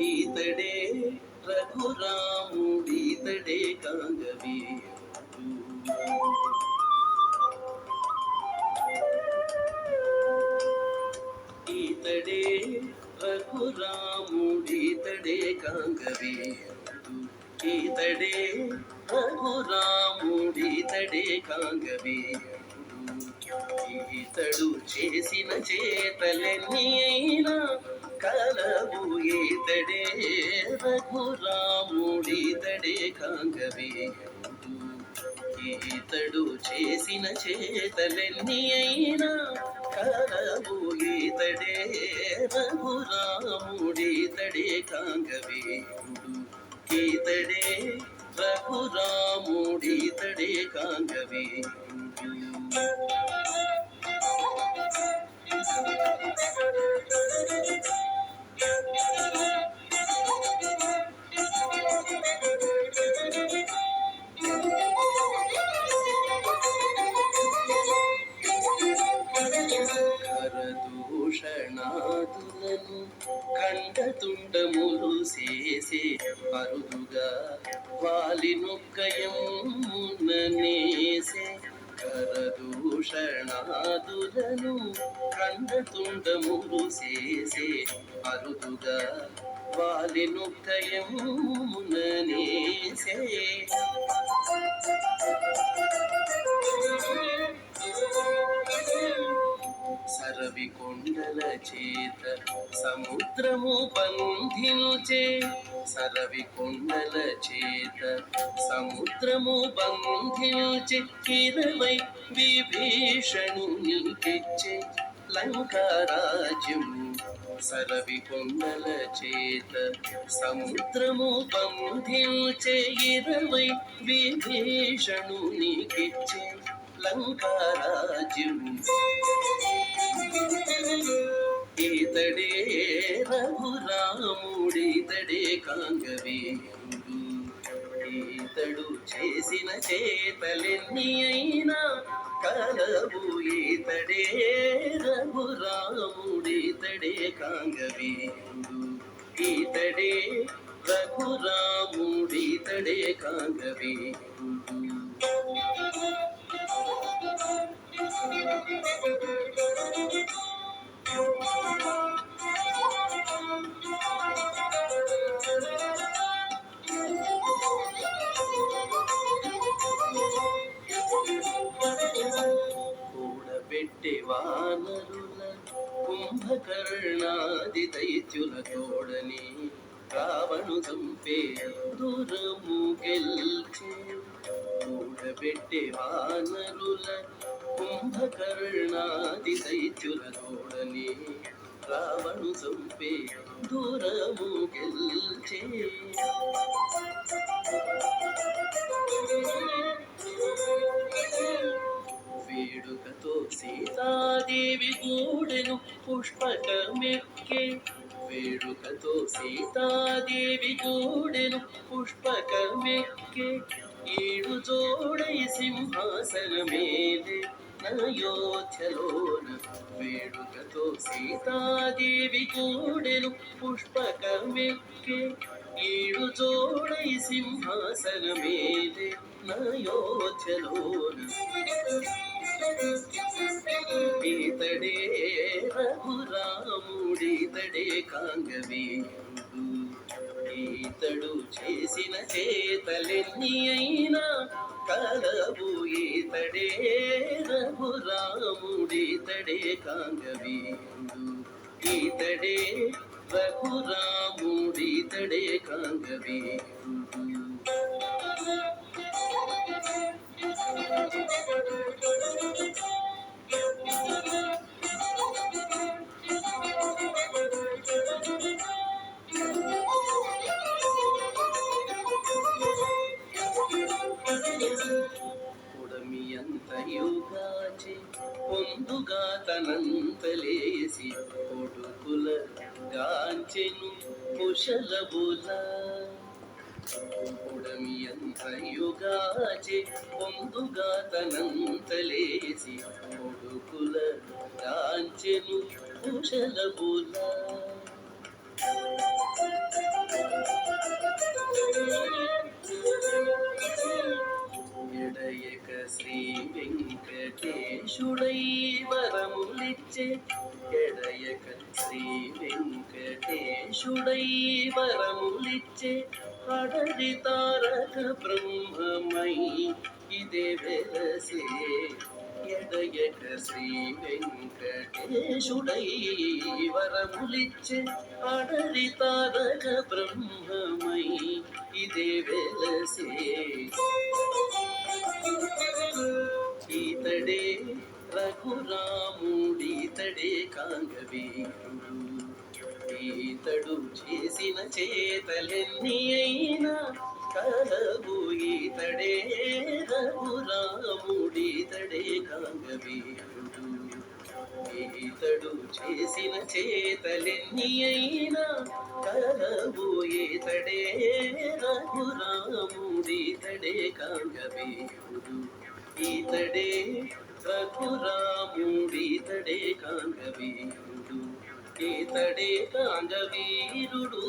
ఈతడే రఘురాముడీతడే కాంగవీరుడు. ఈతడే రఘురాముడీతడే కాంగవీరుడు. ఈతడే రఘురాముడీతడే కాంగవీరుడు. ఈతడు చేసిన చేతలెన్ని అయినా కలవు ఈతడే రఘురాముడీతడే కాంగవీరుడు. ఈతడు చేసిన చేతలెన్ని అయినా కలవు ఈతడే రఘురాముడీతడే కాంగవీరుడు. ఈతడే రఘురాముడీతడే కాంగవీరుడు. కరదూషణాదులను కండతుండములు చేసే అరుదుగా వాలినొక్కయముననేసే. కరదూషణాదులను కండతుండములు చేసే అరుదుగా వాలినొక్కయముననేసే. సరవి కొండల చేత సముద్రము బంధించే. సరవి కొండల చేత సముద్రము బంధించే. 20 విభీషణునికిచ్చే లంకారాజ్యం. సరవి కొండల చేత సముద్రము బంధించే. 20 విభీషణునికిచ్చే లంకారాజ్యం. ఈతడే రఘురాముడీతడే కాంగవీరుడు. ఈతడు చేసిన చేతలెన్ని అయినా కలవు ఈతడే రఘురాముడీతడే కాంగవీరుడు. ఈతడే రఘురాముడీతడే కాంగవీరుడు. కూడబెట్టే వానరుల కుంభకర్ణాది దైత్యుల తోడని రావణు చంపే దూరము గెల్చే. కూడబెట్టే వానరుల కుంభకర్ణాది దైత్యుల తోడని రావణు చంపే దూరము గెల్చే. వేడుకతో సీతాదేవి గూడెను పుష్పకమెక్కే. వేడుకతో సీతాదేవి గూడెను పుష్పకమెక్కే. ఈడు జోడై సింహాసనమేలే అయోధ్యలోన. వేడుకతో సీతాదేవి గూడెను పుష్పకమెక్కే. ఈడు జోడై సింహాసనమేలే అయోధ్యలోన. ఈతడే రఘురాముడీతడే కాంగవీరుడు. ఈతడు చేసిన చేతలెన్ని అయినా కలవు ఈతడే రఘురాముడీతడే కాంగవీరుడు. ఈతడే రఘురాముడీతడే కాంగవీరుడు. పొందుగా తనంతలేసి కొడుకుల కుశలబుల పుడమియంతయుగాచే పొందుగా తనంతలేసి కొడుకుల కాంచెను కుశలబుల ఎడయక శ్రీ వెంకటేశుడై వరములిచ్చే ఎడయక శ్రీ వెంకటేశుడై వరములిచ్చే అడవి తారక బ్రహ్మమై ఇదే వెలసే ఎడయక శ్రీ వెంకటేశుడై వరములిచ్చే అడవి తారక బ్రహ్మమై ఇదే వెలసే ఈతడే రఘురాముడీతడే కాంగవీరుడు ఈతడు చేసిన చేతలెన్ని అయినా కలవు ఈతడే రఘురాముడీతడే కాంగవీరుడు ఈతడు చేసిన చేతలెన్ని అయినా కలవు ఈతడే రఘురాముడీతడే కాంగవీరుడు ఈతడే రఘురాముడీతడే కాంగవీరుడు ఈతడే కాంగవీరుడు